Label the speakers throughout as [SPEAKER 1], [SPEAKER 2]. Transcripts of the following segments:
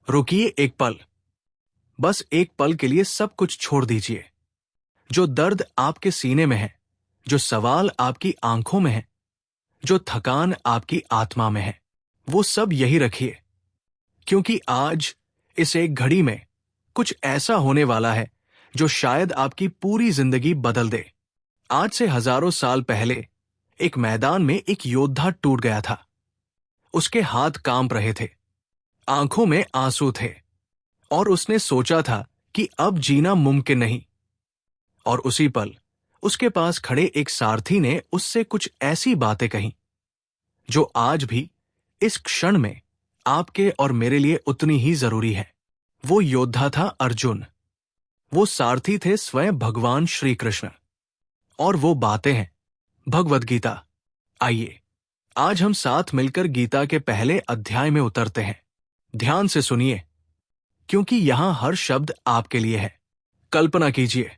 [SPEAKER 1] रुकिए एक पल। बस एक पल के लिए सब कुछ छोड़ दीजिए। जो दर्द आपके सीने में है, जो सवाल आपकी आंखों में है, जो थकान आपकी आत्मा में है, वो सब यही रखिए। क्योंकि आज इस एक घड़ी में कुछ ऐसा होने वाला है जो शायद आपकी पूरी जिंदगी बदल दे। आज से हजारों साल पहले एक मैदान में एक योद्धा टूट गया था। उसके हाथ कांप रहे थे, आंखों में आंसू थे, और उसने सोचा था कि अब जीना मुमकिन नहीं। और उसी पल उसके पास खड़े एक सारथी ने उससे कुछ ऐसी बातें कहीं जो आज भी इस क्षण में आपके और मेरे लिए उतनी ही जरूरी है। वो योद्धा था अर्जुन। वो सारथी थे स्वयं भगवान श्री कृष्ण। और वो बातें हैं भगवद गीता। आइए आज हम साथ मिलकर गीता के पहले अध्याय में उतरते हैं। ध्यान से सुनिए, क्योंकि यहां हर शब्द आपके लिए है। कल्पना कीजिए,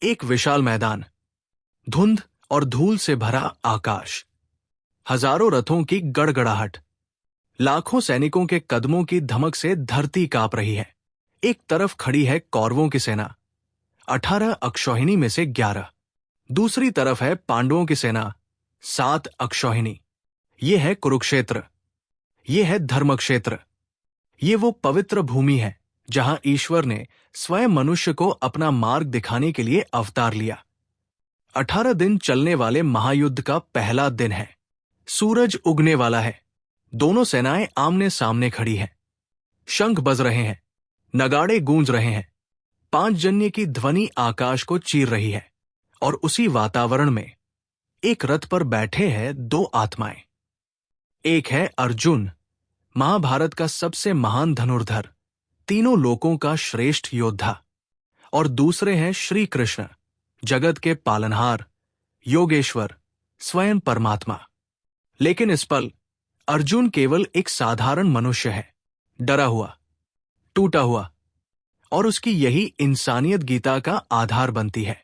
[SPEAKER 1] एक विशाल मैदान, धुंध और धूल से भरा आकाश, हजारों रथों की गड़गड़ाहट, लाखों सैनिकों के कदमों की धमक से धरती कांप रही है। एक तरफ खड़ी है कौरवों की सेना, 18 अक्षौहिणी में से 11। दूसरी तरफ है पांडवों की सेना, 7 अक्षौहिणी। ये है कुरुक्षेत्र, ये है धर्मक्षेत्र। ये वो पवित्र भूमि है जहां ईश्वर ने स्वयं मनुष्य को अपना मार्ग दिखाने के लिए अवतार लिया। 18 दिन चलने वाले महायुद्ध का पहला दिन है। सूरज उगने वाला है। दोनों सेनाएं आमने सामने खड़ी हैं। शंख बज रहे हैं, नगाड़े गूंज रहे हैं, पांचजन्य की ध्वनि आकाश को चीर रही है। और उसी वातावरण में एक रथ पर बैठे हैं 2 आत्माएं। एक है अर्जुन, महाभारत का सबसे महान धनुर्धर, तीनों लोकों का श्रेष्ठ योद्धा। और दूसरे हैं श्री कृष्ण, जगत के पालनहार, योगेश्वर, स्वयं परमात्मा। लेकिन इस पल अर्जुन केवल एक साधारण मनुष्य है, डरा हुआ, टूटा हुआ। और उसकी यही इंसानियत गीता का आधार बनती है।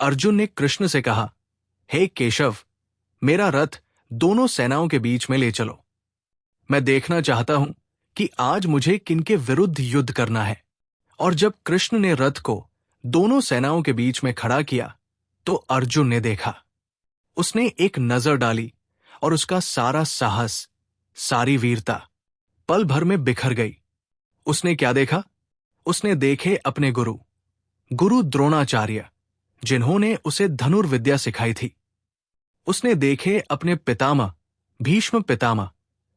[SPEAKER 1] अर्जुन ने कृष्ण से कहा, हे केशव, मेरा रथ दोनों सेनाओं के बीच में ले चलो। मैं देखना चाहता हूं कि आज मुझे किनके विरुद्ध युद्ध करना है। और जब कृष्ण ने रथ को दोनों सेनाओं के बीच में खड़ा किया तो अर्जुन ने देखा। उसने एक नजर डाली और उसका सारा साहस, सारी वीरता पल भर में बिखर गई। उसने क्या देखा? उसने देखे अपने गुरु द्रोणाचार्य, जिन्होंने उसे धनुर्विद्या सिखाई थी। उसने देखे अपने पितामह भीष्म पितामह,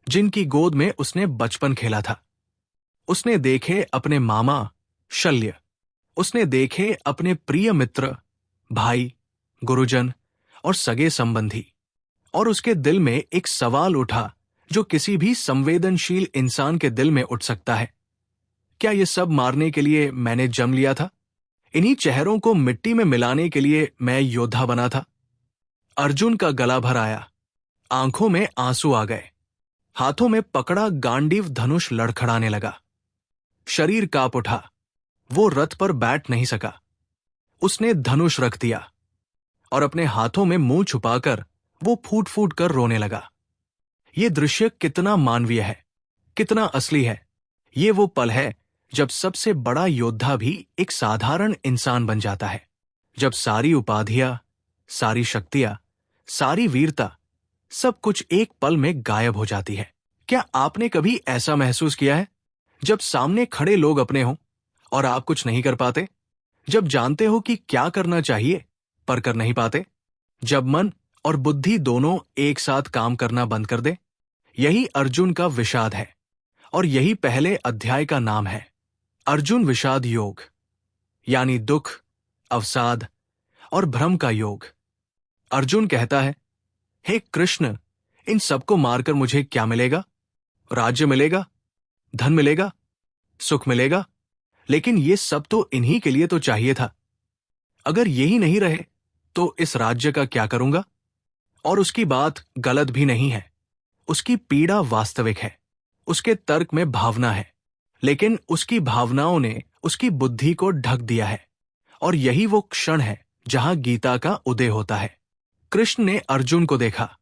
[SPEAKER 1] जिनकी गोद में उसने बचपन खेला था। उसने देखे अपने मामा शल्य। उसने देखे अपने प्रिय मित्र, भाई, गुरुजन और सगे संबंधी। और उसके दिल में एक सवाल उठा जो किसी भी संवेदनशील इंसान के दिल में उठ सकता है। क्या ये सब मारने के लिए मैंने जन्म लिया था? इन्हीं चेहरों को मिट्टी में मिलाने के लिए मैं योद्धा बना था? अर्जुन का गला भर आया, आंखों में आंसू आ गए, हाथों में पकड़ा गांडीव धनुष लड़खड़ाने लगा। शरीर कांप उठा। वो रथ पर बैठ नहीं सका। उसने धनुष रख दिया और अपने हाथों में मुंह छुपाकर वो फूट फूट कर रोने लगा। ये दृश्य कितना मानवीय है, कितना असली है। ये वो पल है जब सबसे बड़ा योद्धा भी एक साधारण इंसान बन जाता है। जब सारी उपाधियां, सारी शक्तियां, सारी वीरता, सब कुछ एक पल में गायब हो जाती है। क्या आपने कभी ऐसा महसूस किया है जब सामने खड़े लोग अपने हों और आप कुछ नहीं कर पाते? जब जानते हो कि क्या करना चाहिए पर कर नहीं पाते? जब मन और बुद्धि दोनों एक साथ काम करना बंद कर दे? यही अर्जुन का विषाद है और यही पहले अध्याय का नाम है, अर्जुन विषाद योग, यानी दुख, अवसाद और भ्रम का योग। अर्जुन कहता है, हे कृष्ण, इन सबको मारकर मुझे क्या मिलेगा? राज्य मिलेगा, धन मिलेगा, सुख मिलेगा, लेकिन ये सब तो इन्हीं के लिए तो चाहिए था। अगर यही नहीं रहे तो इस राज्य का क्या करूंगा? और उसकी बात गलत भी नहीं है। उसकी पीड़ा वास्तविक है। उसके तर्क में भावना है, लेकिन उसकी भावनाओं ने उसकी बुद्धि को ढक दिया है। और यही वो क्षण है जहां गीता का उदय होता है। कृष्ण ने अर्जुन को देखा,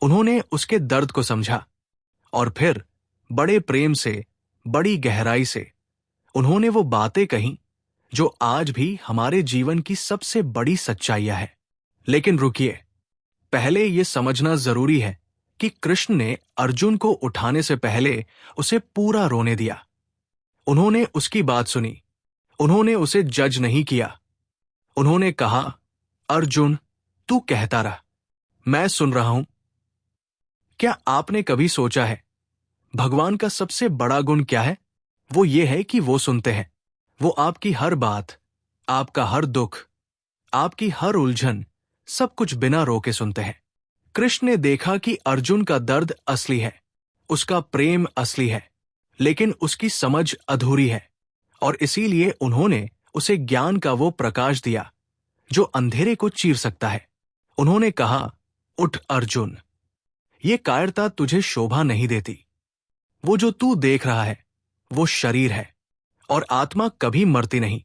[SPEAKER 1] उन्होंने उसके दर्द को समझा और फिर बड़े प्रेम से बड़ी गहराई से उन्होंने वो बातें कहीं जो आज भी हमारे जीवन की सबसे बड़ी सच्चाइयां है। लेकिन रुकिए, पहले ये समझना जरूरी है कि कृष्ण ने अर्जुन को उठाने से पहले उसे पूरा रोने दिया। उन्होंने उसकी बात सुनी, उन्होंने उसे जज नहीं किया। उन्होंने कहा, अर्जुन, तू कहता रहा, मैं सुन रहा हूं। क्या आपने कभी सोचा है भगवान का सबसे बड़ा गुण क्या है? वो ये है कि वो सुनते हैं। वो आपकी हर बात, आपका हर दुख, आपकी हर उलझन, सब कुछ बिना रोके सुनते हैं। कृष्ण ने देखा कि अर्जुन का दर्द असली है, उसका प्रेम असली है, लेकिन उसकी समझ अधूरी है, और इसीलिए उन्होंने उसे ज्ञान का वो प्रकाश दिया जो अंधेरे को चीर सकता है। उन्होंने कहा, उठ अर्जुन, ये कायरता तुझे शोभा नहीं देती। वो जो तू देख रहा है वो शरीर है, और आत्मा कभी मरती नहीं।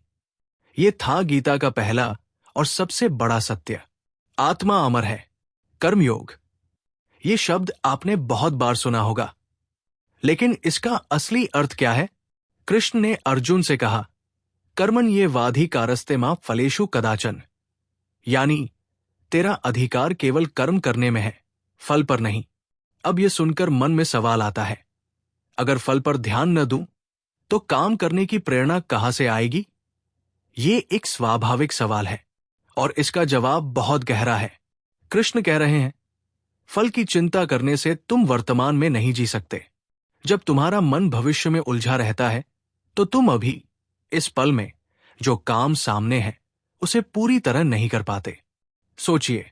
[SPEAKER 1] ये था गीता का पहला और सबसे बड़ा सत्य। आत्मा अमर है। कर्मयोग, ये शब्द आपने बहुत बार सुना होगा, लेकिन इसका असली अर्थ क्या है? कृष्ण ने अर्जुन से कहा, कर्मण ये वाधिकारस्ते मां फलेषु कदाचन, यानी तेरा अधिकार केवल कर्म करने में है, फल पर नहीं। अब यह सुनकर मन में सवाल आता है, अगर फल पर ध्यान न दूं तो काम करने की प्रेरणा कहां से आएगी? ये एक स्वाभाविक सवाल है, और इसका जवाब बहुत गहरा है। कृष्ण कह रहे हैं, फल की चिंता करने से तुम वर्तमान में नहीं जी सकते। जब तुम्हारा मन भविष्य में उलझा रहता है तो तुम अभी इस पल में जो काम सामने है उसे पूरी तरह नहीं कर पाते। सोचिए,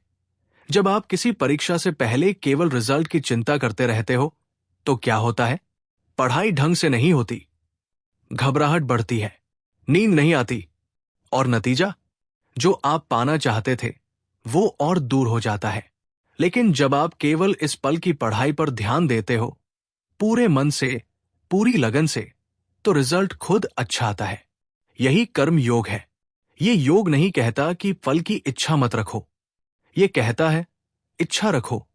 [SPEAKER 1] जब आप किसी परीक्षा से पहले केवल रिजल्ट की चिंता करते रहते हो तो क्या होता है? पढ़ाई ढंग से नहीं होती, घबराहट बढ़ती है, नींद नहीं आती, और नतीजा जो आप पाना चाहते थे वो और दूर हो जाता है। लेकिन जब आप केवल इस पल की पढ़ाई पर ध्यान देते हो, पूरे मन से, पूरी लगन से, तो रिजल्ट खुद अच्छा आता है। यही कर्म योग है। ये योग नहीं कहता कि फल की इच्छा मत रखो, ये कहता है इच्छा रखो,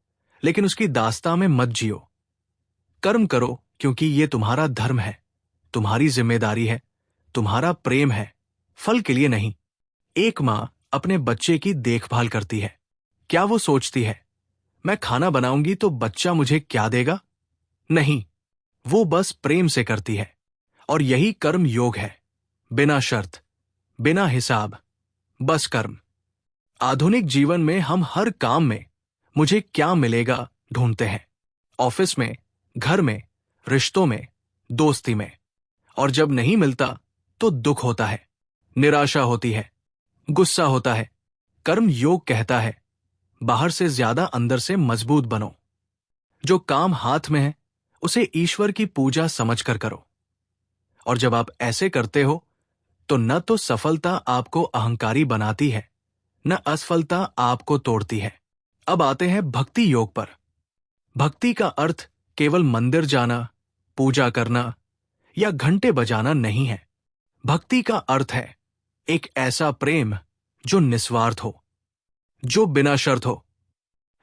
[SPEAKER 1] लेकिन उसकी दास्तां में मत जियो। कर्म करो क्योंकि ये तुम्हारा धर्म है, तुम्हारी जिम्मेदारी है, तुम्हारा प्रेम है, फल के लिए नहीं। एक मां अपने बच्चे की देखभाल करती है। क्या वो सोचती है, मैं खाना बनाऊंगी तो बच्चा मुझे क्या देगा? नहीं, वो बस प्रेम से करती है। और यही कर्म योग है, बिना शर्त, बिना हिसाब, बस कर्म। आधुनिक जीवन में हम हर काम में मुझे क्या मिलेगा ढूंढते हैं, ऑफिस में, घर में, रिश्तों में, दोस्ती में। और जब नहीं मिलता तो दुख होता है, निराशा होती है, गुस्सा होता है। कर्म योग कहता है, बाहर से ज्यादा अंदर से मजबूत बनो। जो काम हाथ में है उसे ईश्वर की पूजा समझकर करो। और जब आप ऐसे करते हो तो न तो सफलता आपको अहंकारी बनाती है, न असफलता आपको तोड़ती है। अब आते हैं भक्ति योग पर। भक्ति का अर्थ केवल मंदिर जाना, पूजा करना या घंटे बजाना नहीं है। भक्ति का अर्थ है एक ऐसा प्रेम जो निस्वार्थ हो, जो बिना शर्त हो,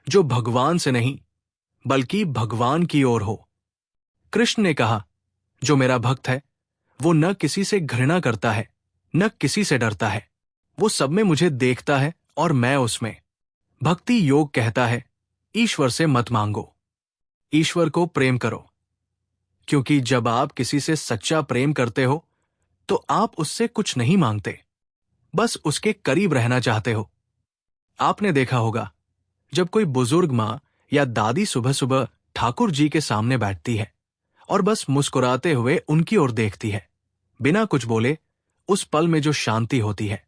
[SPEAKER 1] जो भगवान से नहीं बल्कि भगवान की ओर हो। कृष्ण ने कहा, जो मेरा भक्त है वो न किसी से घृणा करता है, न किसी से डरता है। वो सब में मुझे देखता है और मैं उसमें। भक्ति योग कहता है, ईश्वर से मत मांगो, ईश्वर को प्रेम करो। क्योंकि जब आप किसी से सच्चा प्रेम करते हो तो आप उससे कुछ नहीं मांगते, बस उसके करीब रहना चाहते हो। आपने देखा होगा, जब कोई बुजुर्ग मां या दादी सुबह सुबह ठाकुर जी के सामने बैठती है और बस मुस्कुराते हुए उनकी ओर देखती है, बिना कुछ बोले, उस पल में जो शांति होती है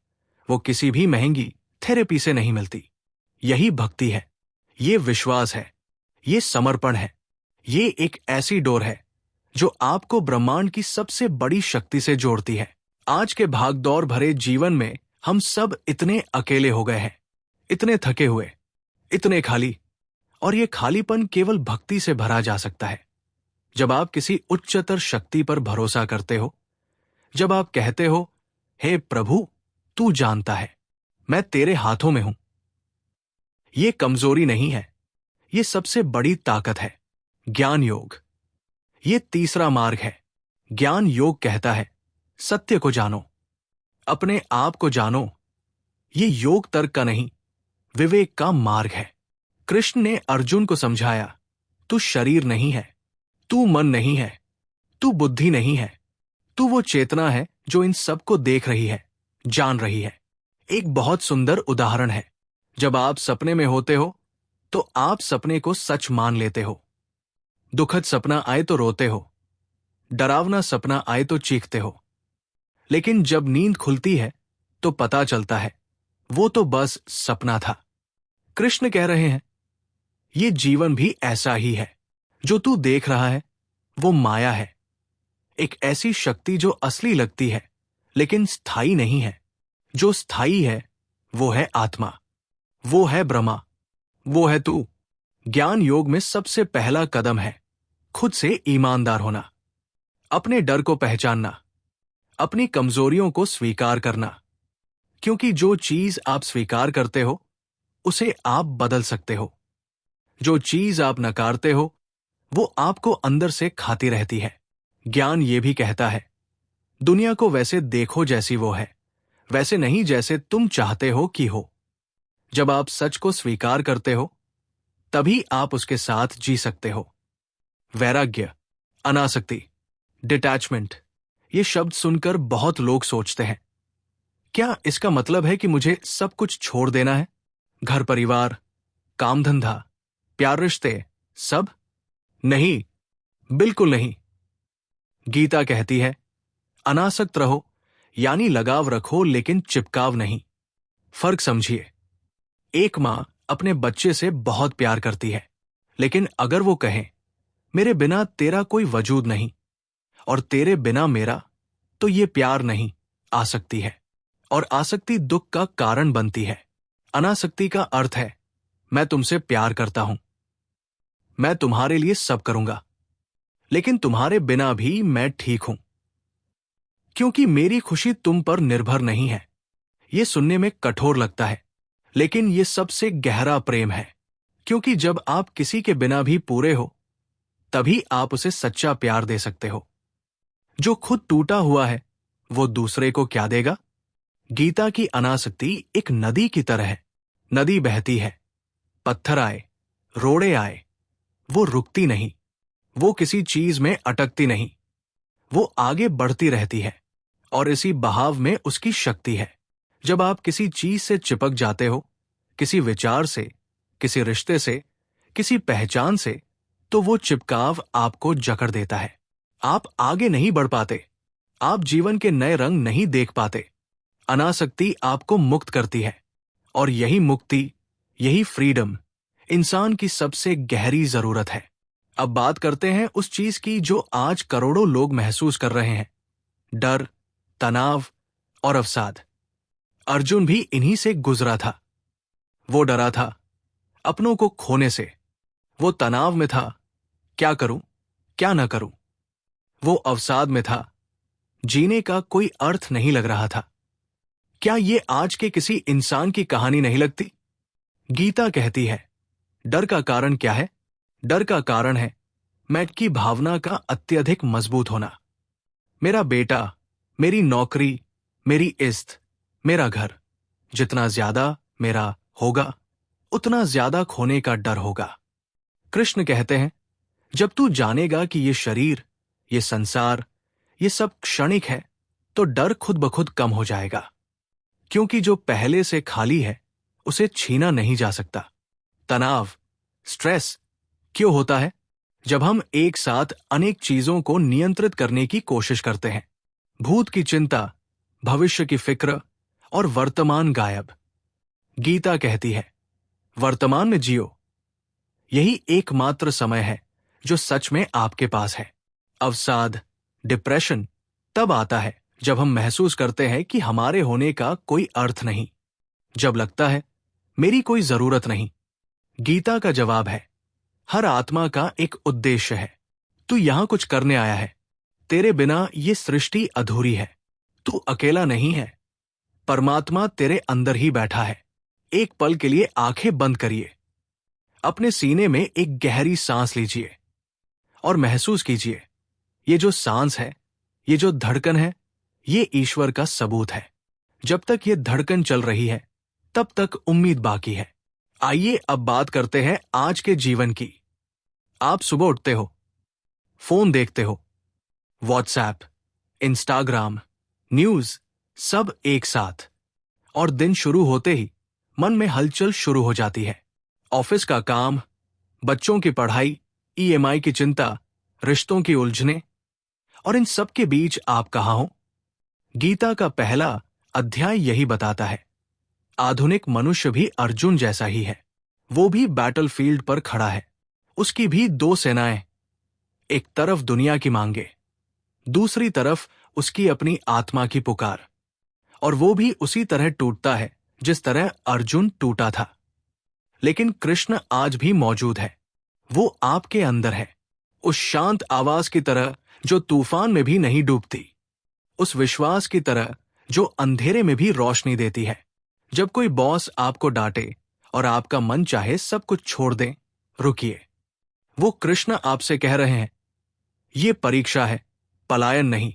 [SPEAKER 1] वो किसी भी महंगी थेरेपी से नहीं मिलती। यही भक्ति है, ये विश्वास है, ये समर्पण है, ये एक ऐसी डोर है जो आपको ब्रह्मांड की सबसे बड़ी शक्ति से जोड़ती है। आज के भागदौड़ भरे जीवन में हम सब इतने अकेले हो गए हैं, इतने थके हुए, इतने खाली, और ये खालीपन केवल भक्ति से भरा जा सकता है। जब आप किसी उच्चतर शक्ति पर भरोसा करते हो, जब आप कहते हो, हे प्रभु, तू जानता है, मैं तेरे हाथों में हूं। ये कमजोरी नहीं है, ये सबसे बड़ी ताकत है। ज्ञान योग, ये तीसरा मार्ग है, ज्ञान योग कहता है सत्य को जानो, अपने आप को जानो। ये योग तर्क का नहीं, विवेक का मार्ग है। कृष्ण ने अर्जुन को समझाया, तू शरीर नहीं है, तू मन नहीं है, तू बुद्धि नहीं है, तू वो चेतना है जो इन सबको देख रही है, जान रही है। एक बहुत सुंदर उदाहरण है, जब आप सपने में होते हो तो आप सपने को सच मान लेते हो। दुखद सपना आए तो रोते हो, डरावना सपना आए तो चीखते हो। लेकिन जब नींद खुलती है तो पता चलता है वो तो बस सपना था। कृष्ण कह रहे हैं, ये जीवन भी ऐसा ही है। जो तू देख रहा है वो माया है, एक ऐसी शक्ति जो असली लगती है लेकिन स्थायी नहीं है। जो स्थायी है वो है आत्मा, वो है ब्रह्मा, वो है तू। ज्ञान योग में सबसे पहला कदम है खुद से ईमानदार होना, अपने डर को पहचानना, अपनी कमजोरियों को स्वीकार करना। क्योंकि जो चीज आप स्वीकार करते हो उसे आप बदल सकते हो। जो चीज आप नकारते हो वो आपको अंदर से खाती रहती है। ज्ञान ये भी कहता है, दुनिया को वैसे देखो जैसी वो है, वैसे नहीं जैसे तुम चाहते हो कि हो। जब आप सच को स्वीकार करते हो तभी आप उसके साथ जी सकते हो। वैराग्य, अनासक्ति, डिटैचमेंट, ये शब्द सुनकर बहुत लोग सोचते हैं, क्या इसका मतलब है कि मुझे सब कुछ छोड़ देना है? घर परिवार, काम धंधा, प्यार रिश्ते, सब? नहीं, बिल्कुल नहीं। गीता कहती है, अनासक्त रहो, यानी लगाव रखो लेकिन चिपकाव नहीं। फर्क समझिए, एक मां अपने बच्चे से बहुत प्यार करती है, लेकिन अगर वो कहे मेरे बिना तेरा कोई वजूद नहीं और तेरे बिना मेरा, तो ये प्यार नहीं, आसक्ति है। और आसक्ति दुख का कारण बनती है। अनासक्ति का अर्थ है, मैं तुमसे प्यार करता हूं, मैं तुम्हारे लिए सब करूंगा, लेकिन तुम्हारे बिना भी मैं ठीक हूं, क्योंकि मेरी खुशी तुम पर निर्भर नहीं है। ये सुनने में कठोर लगता है, लेकिन ये सबसे गहरा प्रेम है। क्योंकि जब आप किसी के बिना भी पूरे हो तभी आप उसे सच्चा प्यार दे सकते हो। जो खुद टूटा हुआ है वो दूसरे को क्या देगा? गीता की अनासक्ति एक नदी की तरह है। नदी बहती है, पत्थर आए, रोड़े आए, वो रुकती नहीं, वो किसी चीज में अटकती नहीं, वो आगे बढ़ती रहती है। और इसी बहाव में उसकी शक्ति है। जब आप किसी चीज से चिपक जाते हो, किसी विचार से, किसी रिश्ते से, किसी पहचान से, तो वो चिपकाव आपको जकड़ देता है। आप आगे नहीं बढ़ पाते, आप जीवन के नए रंग नहीं देख पाते। अनासक्ति आपको मुक्त करती है, और यही मुक्ति, यही फ्रीडम इंसान की सबसे गहरी जरूरत है। अब बात करते हैं उस चीज की जो आज करोड़ों लोग महसूस कर रहे हैं, डर, तनाव और अवसाद। अर्जुन भी इन्हीं से गुजरा था। वो डरा था अपनों को खोने से, वो तनाव में था, क्या करूं, क्या ना करूं। वो अवसाद में था, जीने का कोई अर्थ नहीं लग रहा था। क्या ये आज के किसी इंसान की कहानी नहीं लगती? गीता कहती है, डर का कारण क्या है? डर का कारण है मैं की भावना का अत्यधिक मजबूत होना। मेरा बेटा, मेरी नौकरी, मेरी इज्जत, मेरा घर, जितना ज्यादा मेरा होगा उतना ज्यादा खोने का डर होगा। कृष्ण कहते हैं, जब तू जानेगा कि ये शरीर, ये संसार, ये सब क्षणिक है, तो डर खुद ब खुद कम हो जाएगा। क्योंकि जो पहले से खाली है उसे छीना नहीं जा सकता। तनाव, स्ट्रेस क्यों होता है? जब हम एक साथ अनेक चीजों को नियंत्रित करने की कोशिश करते हैं। भूत की चिंता, भविष्य की फिक्र और वर्तमान गायब। गीता कहती है, वर्तमान में जियो, यही एकमात्र समय है जो सच में आपके पास है। अवसाद, डिप्रेशन तब आता है जब हम महसूस करते हैं कि हमारे होने का कोई अर्थ नहीं, जब लगता है मेरी कोई जरूरत नहीं। गीता का जवाब है, हर आत्मा का एक उद्देश्य है। तू यहां कुछ करने आया है, तेरे बिना ये सृष्टि अधूरी है। तू अकेला नहीं है, परमात्मा तेरे अंदर ही बैठा है। एक पल के लिए आंखें बंद करिए, अपने सीने में एक गहरी सांस लीजिए और महसूस कीजिए, ये जो सांस है ये जो धड़कन है, ये ईश्वर का सबूत है। जब तक ये धड़कन चल रही है, तब तक उम्मीद बाकी है। आइए अब बात करते हैं आज के जीवन की। आप सुबह उठते हो, फोन देखते हो, व्हाट्सएप, इंस्टाग्राम, न्यूज, सब एक साथ, और दिन शुरू होते ही मन में हलचल शुरू हो जाती है। ऑफिस का काम, बच्चों की पढ़ाई, ईएमआई की चिंता, रिश्तों की उलझने, और इन सब के बीच आप कहाँ हो? गीता का पहला अध्याय यही बताता है। आधुनिक मनुष्य भी अर्जुन जैसा ही है। वो भी बैटलफील्ड पर खड़ा है। उसकी भी दो सेनाएं, एक तरफ दुनिया की मांगे, दूसरी तरफ उसकी अपनी आत्मा की पुकार। और वो भी उसी तरह टूटता है जिस तरह अर्जुन टूटा था। लेकिन कृष्ण आज भी मौजूद है। वो आपके अंदर है, उस शांत आवाज की तरह जो तूफान में भी नहीं डूबती, उस विश्वास की तरह जो अंधेरे में भी रोशनी देती है। जब कोई बॉस आपको डांटे और आपका मन चाहे सब कुछ छोड़ दें, रुकिए। वो कृष्ण आपसे कह रहे हैं, ये परीक्षा है, पलायन नहीं।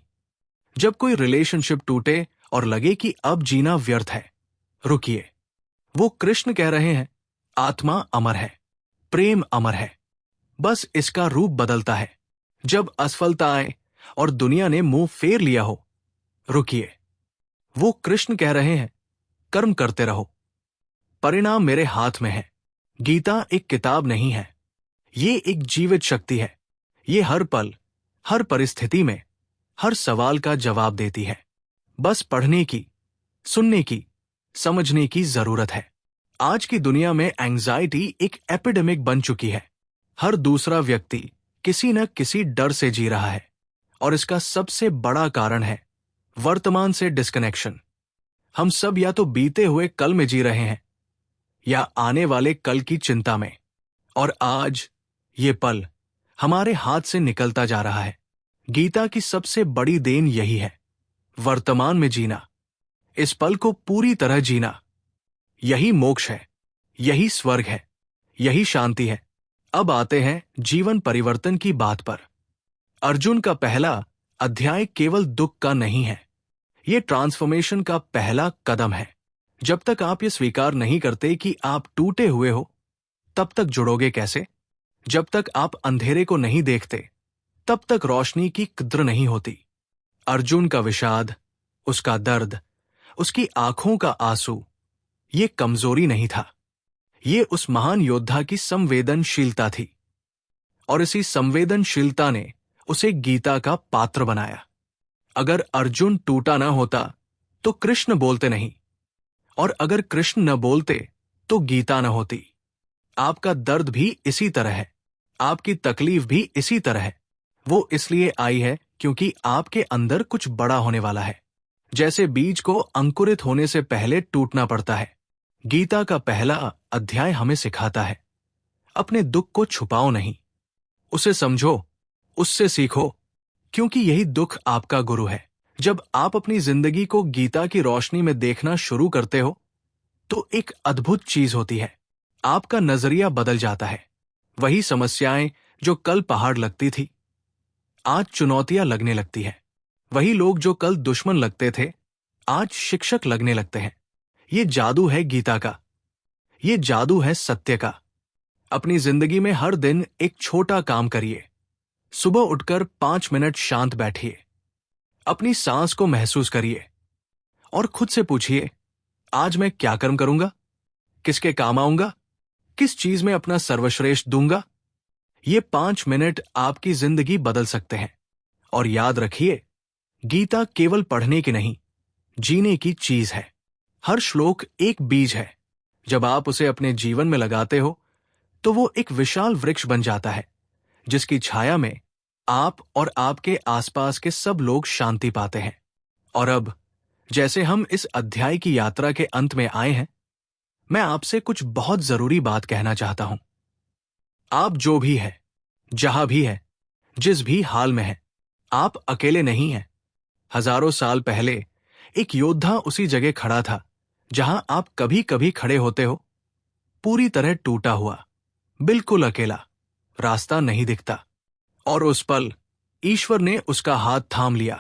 [SPEAKER 1] जब कोई रिलेशनशिप टूटे और लगे कि अब जीना व्यर्थ है, रुकिए। वो कृष्ण कह रहे हैं, आत्मा अमर है, प्रेम अमर है, बस इसका रूप बदलता है। जब असफलता आए और दुनिया ने मुंह फेर लिया हो, रुकिए। वो कृष्ण कह रहे हैं, कर्म करते रहो, परिणाम मेरे हाथ में है। गीता एक किताब नहीं है, ये एक जीवित शक्ति है। ये हर पल, हर परिस्थिति में, हर सवाल का जवाब देती है। बस पढ़ने की, सुनने की, समझने की जरूरत है। आज की दुनिया में एंजाइटी एक एपिडेमिक बन चुकी है। हर दूसरा व्यक्ति किसी न किसी डर से जी रहा है, और इसका सबसे बड़ा कारण है वर्तमान से डिस्कनेक्शन। हम सब या तो बीते हुए कल में जी रहे हैं या आने वाले कल की चिंता में, और आज ये पल हमारे हाथ से निकलता जा रहा है। गीता की सबसे बड़ी देन यही है, वर्तमान में जीना, इस पल को पूरी तरह जीना। यही मोक्ष है, यही स्वर्ग है, यही शांति है। अब आते हैं जीवन परिवर्तन की बात पर। अर्जुन का पहला अध्याय केवल दुख का नहीं है, ये ट्रांसफॉर्मेशन का पहला कदम है। जब तक आप ये स्वीकार नहीं करते कि आप टूटे हुए हो, तब तक जुड़ोगे कैसे? जब तक आप अंधेरे को नहीं देखते, तब तक रोशनी की कद्र नहीं होती। अर्जुन का विषाद, उसका दर्द, उसकी आंखों का आंसू, ये कमजोरी नहीं था, ये उस महान योद्धा की संवेदनशीलता थी। और इसी संवेदनशीलता ने उसे गीता का पात्र बनाया। अगर अर्जुन टूटा ना होता तो कृष्ण बोलते नहीं, और अगर कृष्ण न बोलते तो गीता न होती। आपका दर्द भी इसी तरह है, आपकी तकलीफ भी इसी तरह है। वो इसलिए आई है क्योंकि आपके अंदर कुछ बड़ा होने वाला है। जैसे बीज को अंकुरित होने से पहले टूटना पड़ता है, गीता का पहला अध्याय हमें सिखाता है, अपने दुख को छुपाओ नहीं, उसे समझो, उससे सीखो, क्योंकि यही दुख आपका गुरु है। जब आप अपनी जिंदगी को गीता की रोशनी में देखना शुरू करते हो, तो एक अद्भुत चीज होती है, आपका नजरिया बदल जाता है। वही समस्याएं जो कल पहाड़ लगती थी, आज चुनौतियां लगने लगती है। वही लोग जो कल दुश्मन लगते थे, आज शिक्षक लगने लगते हैं। ये जादू है गीता का, ये जादू है सत्य का। अपनी जिंदगी में हर दिन एक छोटा काम करिए। सुबह उठकर 5 मिनट शांत बैठिए, अपनी सांस को महसूस करिए और खुद से पूछिए, आज मैं क्या कर्म करूंगा, किसके काम आऊंगा, किस चीज में अपना सर्वश्रेष्ठ दूंगा। ये 5 मिनट आपकी जिंदगी बदल सकते हैं। और याद रखिए, गीता केवल पढ़ने की नहीं, जीने की चीज है। हर श्लोक एक बीज है, जब आप उसे अपने जीवन में लगाते हो तो वो एक विशाल वृक्ष बन जाता है, जिसकी छाया में आप और आपके आसपास के सब लोग शांति पाते हैं। और अब जैसे हम इस अध्याय की यात्रा के अंत में आए हैं, मैं आपसे कुछ बहुत जरूरी बात कहना चाहता हूं। आप जो भी है, जहां भी है, जिस भी हाल में है, आप अकेले नहीं हैं। हजारों साल पहले एक योद्धा उसी जगह खड़ा था जहां आप कभी कभी खड़े होते हो, पूरी तरह टूटा हुआ, बिल्कुल अकेला, रास्ता नहीं दिखता। और उस पल ईश्वर ने उसका हाथ थाम लिया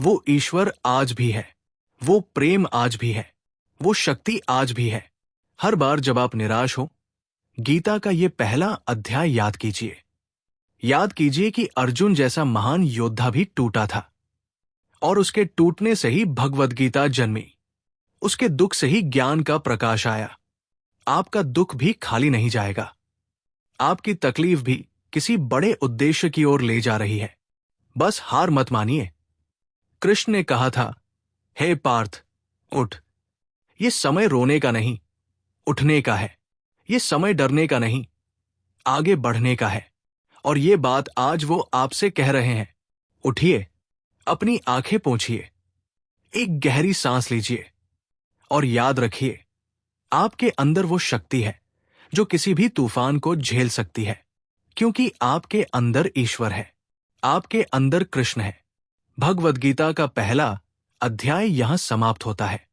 [SPEAKER 1] वो ईश्वर आज भी है, वो प्रेम आज भी है, वो शक्ति आज भी है। हर बार जब आप निराश हो, गीता का ये पहला अध्याय याद कीजिए। याद कीजिए कि अर्जुन जैसा महान योद्धा भी टूटा था, और उसके टूटने से ही भगवद गीता जन्मी। उसके दुख से ही ज्ञान का प्रकाश आया। आपका दुख भी खाली नहीं जाएगा। आपकी तकलीफ भी किसी बड़े उद्देश्य की ओर ले जा रही है। बस हार मत मानिए। कृष्ण ने कहा था, हे पार्थ, उठ। ये समय रोने का नहीं, उठने का है। ये समय डरने का नहीं, आगे बढ़ने का है। और ये बात आज वो आपसे कह रहे हैं। उठिए, अपनी आंखें पोंछिए, एक गहरी सांस लीजिए, और याद रखिए, आपके अंदर वो शक्ति है जो किसी भी तूफान को झेल सकती है, क्योंकि आपके अंदर ईश्वर है, आपके अंदर कृष्ण है। भगवद गीता का पहला अध्याय यहां समाप्त होता है,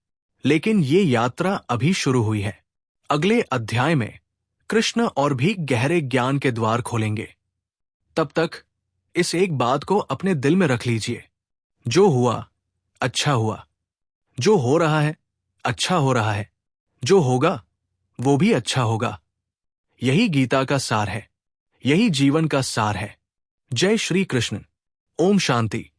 [SPEAKER 1] लेकिन ये यात्रा अभी शुरू हुई है। अगले अध्याय में कृष्ण और भी गहरे ज्ञान के द्वार खोलेंगे। तब तक इस एक बात को अपने दिल में रख लीजिए, जो हुआ अच्छा हुआ, जो हो रहा है अच्छा हो रहा है, जो होगा वो भी अच्छा होगा। यही गीता का सार है, यही जीवन का सार है। जय श्री कृष्ण। ओम शांति।